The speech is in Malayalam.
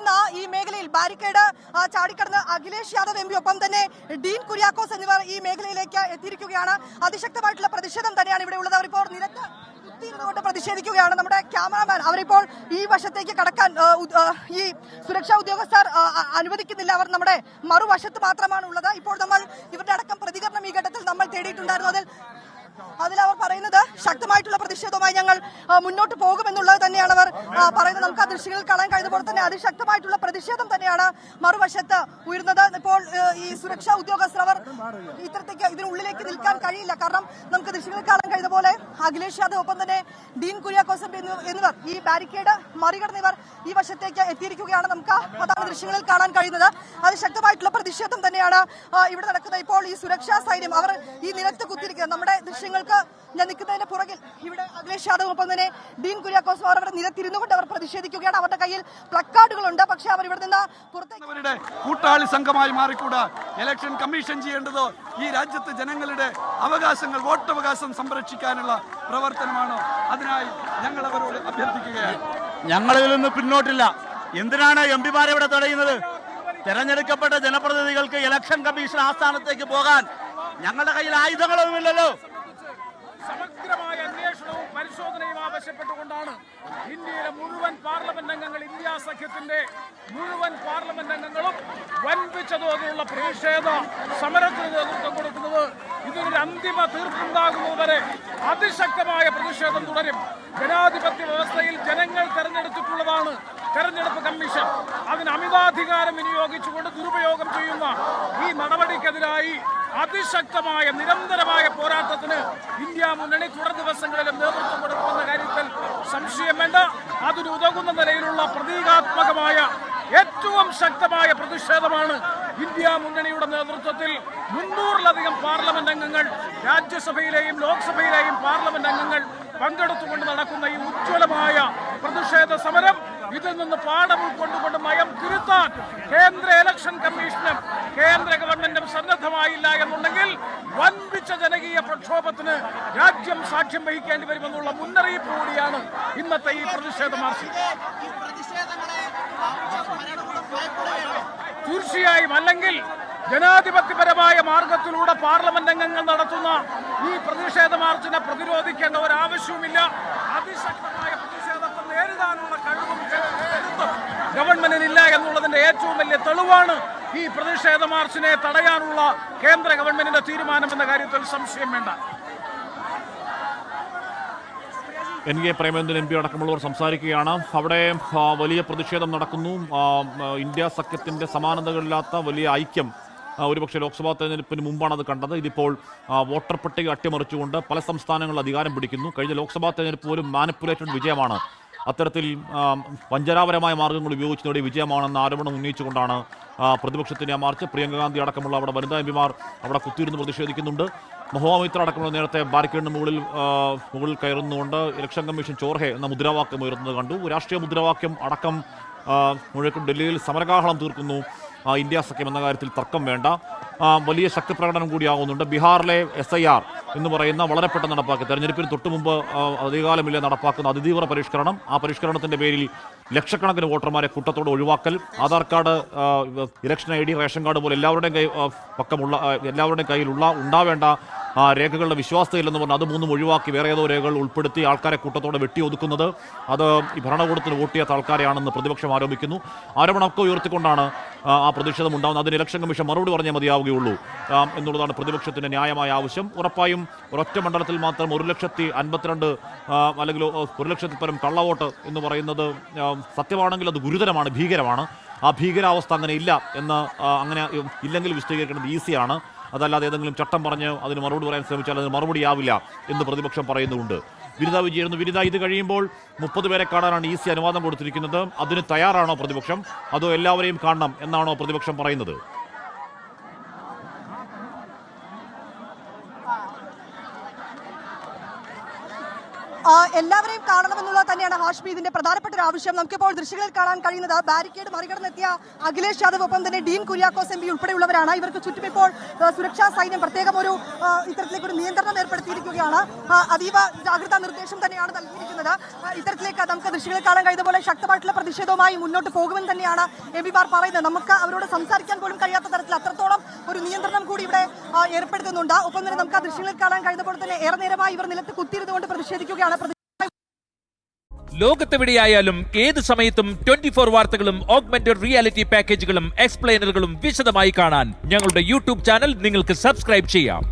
നിലനിൽക്കുന്ന ഈ മേഖലയിൽ ബാരിക്കേഡ് ചാടിക്കടന്ന് അഖിലേഷ് യാദവ് എം പി ഒപ്പം തന്നെ ഡീൻ കുര്യാക്കോസ് എന്നിവർ ഈ മേഖലയിലേക്ക് എത്തിയിരിക്കുകയാണ്. അതിശക്തമായിട്ടുള്ള പ്രതിഷേധം തന്നെയാണ് ഇവിടെ ഉള്ളത്. അവരിപ്പോൾ നിരക്ക് കൊണ്ട് പ്രതിഷേധിക്കുകയാണ്. നമ്മുടെ ക്യാമറാമാൻ അവരിപ്പോൾ ഈ വശത്തേക്ക് കടക്കാൻ ഈ സുരക്ഷാ ഉദ്യോഗസ്ഥർ അനുവദിക്കുന്നില്ല. അവർ നമ്മുടെ മറുവശത്ത് മാത്രമാണ് ഉള്ളത്. ഇപ്പോൾ നമ്മൾ ഇവരുടെ അടക്കം പ്രതികരണം ഈ ഘട്ടത്തിൽ നമ്മൾ തേടിയിട്ടുണ്ടായിരുന്നു. അതിൽ അവർ പറയുന്നത് ശക്തമായിട്ടുള്ള പ്രതിഷേധവുമായി ഞങ്ങൾ മുന്നോട്ട് പോകുമെന്നുള്ളത് തന്നെയാണ് അവർ പറയുന്നത്. നമുക്ക് ആ ദൃശ്യങ്ങളിൽ കാണാൻ കഴിയുന്നതുപോലെ തന്നെ അതിശക്തമായിട്ടുള്ള പ്രതിഷേധം തന്നെയാണ് മറുവശത്ത് ഉയരുന്നത്. ഇപ്പോൾ ഈ സുരക്ഷാ ഉദ്യോഗസ്ഥർ അവർ ഇത്തരത്തേക്ക് ഇതിനുള്ളിലേക്ക് നിൽക്കാൻ കഴിയില്ല. കാരണം നമുക്ക് ദൃശ്യങ്ങളിൽ കാണാൻ കഴിയുന്ന പോലെ അഖിലേഷ് യാദവ് ഒപ്പം തന്നെ ഡീൻ കുര്യാക്കോസ് എന്നിവർ ഈ ബാരിക്കേഡ് മറികടന്ന് ഇവർ ഈ വശത്തേക്ക് എത്തിയിരിക്കുകയാണ്. നമുക്ക് അതാണ് ദൃശ്യങ്ങളിൽ കാണാൻ കഴിയുന്നത്. അതിശക്തമായിട്ടുള്ള പ്രതിഷേധം തന്നെയാണ് ഇവിടെ നടക്കുന്നത്. ഇപ്പോൾ ഈ സുരക്ഷാ സൈന്യം അവർ ഈ നിലത്ത് കുത്തിയിരിക്കുന്നത് നമ്മുടെ ദൃശ്യങ്ങൾക്ക് ഞാൻ നിൽക്കുന്നതിന് പുറകിൽ ഇവിടെ അഖിലേഷ് യാദവ് ഒപ്പം തന്നെ ഡീൻ കുര്യാക്കോസ് അവർ അവിടെ നിലത്തിരുന്നുകൊണ്ട് അവർ പ്രതിഷേധിക്കുകയാണ്. അവരുടെ കയ്യിൽ പ്ലക്കാർഡുകളുണ്ട്. പക്ഷേ അവർ ഇവിടെ നിന്ന് പുറത്തേക്ക് കൂട്ടാളി സംഘമായി മാറിക്കൂടാ. ഇലക്ഷൻ കമ്മീഷൻ ചെയ്യേണ്ടത് ഈ രാജ്യത്തെ ജനങ്ങളുടെ അവകാശങ്ങൾ, വോട്ടവകാശം സംരക്ഷിക്കാനുള്ള പ്രവർത്തനമാണ്. അതിനായി ഞങ്ങൾ അവരോട് അഭ്യർത്ഥിക്കുകയാണ്. ഞങ്ങളിതിൽ നിന്ന് പിന്നോട്ടില്ല. എന്തിനാണ് എം പിമാരെ ഇവിടെ തടയുന്നത്? തെരഞ്ഞെടുക്കപ്പെട്ട ജനപ്രതിനിധികൾക്ക് ഇലക്ഷൻ കമ്മീഷൻ ആസ്ഥാനത്തേക്ക് പോകാൻ ഞങ്ങളുടെ കയ്യിൽ ആയുധങ്ങളൊന്നുമില്ലല്ലോ. സമഗ്രമായ അന്വേഷണവും പരിശോധനയും ആവശ്യപ്പെട്ടുകൊണ്ടാണ് ഇന്ത്യയിലെ മുഴുവൻ പാർലമെന്റ് അംഗങ്ങൾ, ഇന്ത്യ സഖ്യത്തിന്റെ മുഴുവൻ പാർലമെന്റ് അംഗങ്ങളും വൻപിച്ച തോതിലുള്ള പ്രതിഷേധ സമരത്തിന് നേതൃത്വം കൊടുക്കുന്നത്. ഇതിനൊരു അന്തിമ തീർപ്പുണ്ടാകുന്നതുവരെ അതിശക്തമായ പ്രതിഷേധം തുടരും. ജനാധിപത്യ വ്യവസ്ഥയിൽ ജനങ്ങൾ തെരഞ്ഞെടുത്തിട്ടുള്ളതാണ് തെരഞ്ഞെടുപ്പ് കമ്മീഷൻ. അതിന് അമിതാധികാരം വിനിയോഗിച്ചുകൊണ്ട് ദുരുപയോഗം ചെയ്യുന്ന ഈ നടപടിക്കെതിരായി അതിശക്തമായ നിരന്തരമായ പോരാട്ടത്തിന് ഇന്ത്യ മുന്നണി തുടർ ദിവസങ്ങളിലും നേതൃത്വം കൊടുക്കുമെന്ന കാര്യത്തിൽ സംശയം വേണ്ട. അതിന് ഉതകുന്ന നിലയിലുള്ള പ്രതീകാത്മകമായ ഏറ്റവും ശക്തമായ പ്രതിഷേധമാണ് ഇന്ത്യ മുന്നണിയുടെ നേതൃത്വത്തിൽ 300-ലധികം പാർലമെന്റ് അംഗങ്ങൾ, രാജ്യസഭയിലെയും ലോക്സഭയിലെയും പാർലമെന്റ് അംഗങ്ങൾ പങ്കെടുത്തുകൊണ്ട് നടക്കുന്ന ഈ ഉജ്ജ്വലമായ പ്രതിഷേധ സമരം. ഇതിൽ നിന്ന് പാഠം ഉൾക്കൊണ്ടുകൊണ്ട് നയം തിരുത്താൻ കേന്ദ്ര ഇലക്ഷൻ കമ്മീഷനും കേന്ദ്ര ഗവൺമെന്റും സന്നദ്ധമായില്ല എന്നുണ്ടെങ്കിൽ വൻപിച്ച ജനകീയ പ്രക്ഷോഭത്തിന് രാജ്യം സാക്ഷ്യം വഹിക്കേണ്ടി വരുമെന്നുള്ള മുന്നറിയിപ്പ് കൂടിയാണ് ഇന്നത്തെ ഈ പ്രതിഷേധ മാർച്ച്. തീർച്ചയായും അല്ലെങ്കിൽ ജനാധിപത്യപരമായ മാർഗത്തിലൂടെ പാർലമെന്റ് അംഗങ്ങൾ നടത്തുന്ന ഈ പ്രതിഷേധ മാർച്ചിനെ പ്രതിരോധിക്കേണ്ട ഒരാവശ്യവുമില്ല. അതിശക്തമായ പ്രതിഷേധത്തെ നേരിടാനുള്ള കഴിവും ഗവൺമെന്റിനില്ല എന്നുള്ളതിന്റെ ഏറ്റവും വലിയ തെളിവാണ് ഈ പ്രതിഷേധ മാർച്ചിനെ തടയാനുള്ള കേന്ദ്ര ഗവൺമെന്റിന്റെ തീരുമാനം എന്ന കാര്യത്തിൽ സംശയം വേണ്ട. NK പ്രേമചന്ദ്രൻ MP അടക്കമുള്ളവർ സംസാരിക്കുകയാണ്. അവിടെ വലിയ പ്രതിഷേധം നടക്കുന്നു. ഇന്ത്യ സഖ്യത്തിന്റെ സമാനതകളില്ലാത്ത വലിയ ഐക്യം ഒരുപക്ഷെ ലോക്സഭാ തെരഞ്ഞെടുപ്പിന് മുമ്പാണ് അത് കണ്ടത്. ഇതിപ്പോൾ വോട്ടർ പട്ടിക അട്ടിമറിച്ചുകൊണ്ട് പല സംസ്ഥാനങ്ങളിൽ അധികാരം പിടിക്കുന്നു. കഴിഞ്ഞ ലോക്സഭാ തെരഞ്ഞെടുപ്പ് ഒരു മാനിപ്പുലേറ്റഡ് വിജയമാണ്. അത്തരത്തിൽ വഞ്ചനാപരമായ മാർഗ്ഗങ്ങൾ ഉപയോഗിച്ച് നേടിയ വിജയമാണെന്ന ആരോപണം ഉന്നയിച്ചുകൊണ്ടാണ് പ്രതിപക്ഷത്തിൻ്റെ മാർച്ച്. പ്രിയങ്ക ഗാന്ധി അടക്കമുള്ള അവിടെ വനിതാ എംപിമാർ അവിടെ കുത്തിയിരുന്ന് പ്രതിഷേധിക്കുന്നുണ്ട്. മഹുവാമിത്ര അടക്കമുള്ള നേരത്തെ ബാരിക്കേഡിന് മുകളിൽ കയറുന്നുകൊണ്ട് ഇലക്ഷൻ കമ്മീഷൻ ചോർഹെ എന്ന മുദ്രാവാക്യം ഉയർത്തുന്നത് കണ്ടു. രാഷ്ട്രീയ മുദ്രാവാക്യം അടക്കം മുഴക്കം ഡൽഹിയിൽ സമരകാഹളം തീർക്കുന്നു ഇന്ത്യ സഖ്യം എന്ന കാര്യത്തിൽ തർക്കം വേണ്ട. വലിയ ശക്തി പ്രകടനം കൂടിയാകുന്നുണ്ട്. ബീഹാറിലെ SIR എന്ന് പറയുന്ന വളരെ പെട്ടെന്ന് നടപ്പാക്കി തെരഞ്ഞെടുപ്പിന് തൊട്ട് മുമ്പ് അധികകാലമില്ല നടപ്പാക്കുന്ന അതിതീവ്ര പരിഷ്കരണം. ആ പരിഷ്കരണത്തിൻ്റെ പേരിൽ ലക്ഷക്കണക്കിന് വോട്ടർമാരെ കൂട്ടത്തോടെ ഒഴിവാക്കൽ, Aadhaar card, election ID, ration card പോലെ എല്ലാവരുടെയും കയ്യിലുള്ള ഉണ്ടാവേണ്ട രേഖകളുടെ വിശ്വാസതയില്ലെന്ന് പറഞ്ഞാൽ അത് മൂന്നും ഒഴിവാക്കി വേറെ ഏതോ രേഖകൾ ഉൾപ്പെടുത്തി ആൾക്കാരെ കൂട്ടത്തോടെ വെട്ടിയൊതുക്കുന്നത് അത് ഈ ഭരണകൂടത്തിന് വോട്ട് ചെയ്യാത്ത ആൾക്കാരെയാണെന്ന് പ്രതിപക്ഷം ആരോപിക്കുന്നു. ആരോപണമൊക്കെ ഉയർത്തിക്കൊണ്ടാണ് ആ പ്രതിഷേധം ഉണ്ടാകുന്നത്. അതിന് ഇലക്ഷൻ കമ്മീഷൻ മറുപടി പറഞ്ഞേ മതിയാവുകയുള്ളൂ എന്നുള്ളതാണ് പ്രതിപക്ഷത്തിൻ്റെ ന്യായമായ ആവശ്യം. ഉറപ്പായും ഒരൊറ്റ മണ്ഡലത്തിൽ മാത്രം 1,52,000 അല്ലെങ്കിൽ 1,00,000 പരം കള്ളവോട്ട് എന്ന് പറയുന്നത് സത്യമാണെങ്കിൽ അത് ഗുരുതരമാണ്, ഭീകരമാണ്. ആ ഭീകരാവസ്ഥ അങ്ങനെ ഇല്ല എന്ന് അങ്ങനെ ഇല്ലെങ്കിൽ വിശദീകരിക്കേണ്ടത് ഈസിയാണ്. അതല്ലാതെ ഏതെങ്കിലും ചട്ടം പറഞ്ഞ് അതിന് മറുപടി പറയാൻ ശ്രമിച്ചാൽ അതിന് മറുപടിയാവില്ല എന്ന് പ്രതിപക്ഷം പറയുന്നുണ്ട്. വിനിത വിജയരുന്നു. വിനിത, ഇത് കഴിയുമ്പോൾ 30 പേരെ കാണാനാണ് EC അനുവാദം കൊടുത്തിരിക്കുന്നത്. അതിന് തയ്യാറാണോ പ്രതിപക്ഷം? അതോ എല്ലാവരെയും കാണണം എന്നാണോ പ്രതിപക്ഷം പറയുന്നത്? എല്ലാവരെയും കാണണമെന്നുള്ളത് തന്നെയാണ് ഹാഷ്മി ഇതിന്റെ പ്രധാനപ്പെട്ട ഒരു ആവശ്യം. നമുക്കിപ്പോൾ ദൃശ്യങ്ങളിൽ കാണാൻ കഴിയുന്നത് ബാരിക്കേഡ് മറികടന്നെത്തിയ അഖിലേഷ് യാദവ് ഒപ്പം തന്നെ ഡീൻ കുര്യാക്കോസ് MP ഉൾപ്പെടെയുള്ളവരാണ്. ഇവർക്ക് ചുറ്റും ഇപ്പോൾ സുരക്ഷാ സൈന്യം പ്രത്യേകം ഒരു ഇത്തരത്തിലേക്ക് ഒരു നിയന്ത്രണം ഏർപ്പെടുത്തിയിരിക്കുകയാണ്. അതീവ ജാഗ്രതാ നിർദ്ദേശം തന്നെയാണ് നൽകിയിരിക്കുന്നത്. ഇത്തരത്തിലേക്ക് നമുക്ക് ദൃശ്യങ്ങളിൽ കാണാൻ കഴിയുന്ന പോലെ ശക്തമായിട്ടുള്ള പ്രതിഷേധവുമായി മുന്നോട്ട് പോകുമെന്ന് തന്നെയാണ് MP പറയുന്നത്. നമുക്ക് അവരോട് സംസാരിക്കാൻ പോലും കഴിയാത്ത തരത്തിൽ അത്രത്തോളം ഒരു നിയന്ത്രണം കൂടി ഇവിടെ ഏർപ്പെടുത്തുന്നുണ്ട്. ഒപ്പം തന്നെ നമുക്ക് ആ ദൃശ്യങ്ങളിൽ കാണാൻ കഴിയുന്ന പോലെ തന്നെ ഏറെ നേരമായി ഇവർ നിലത്ത് കുത്തിയിരുന്നുകൊണ്ട് പ്രതിഷേധിക്കുകയാണ്. ലോകത്തെവിടെയായാലും ഏത് സമയത്തും 24 വാർത്തകളും ഓഗ്മെന്റഡ് റിയാലിറ്റി പാക്കേജുകളും എക്സ്പ്ലെയിനറുകളും വിശദമായി കാണാൻ ഞങ്ങളുടെ യൂട്യൂബ് ചാനൽ നിങ്ങൾക്ക് സബ്സ്ക്രൈബ് ചെയ്യാം.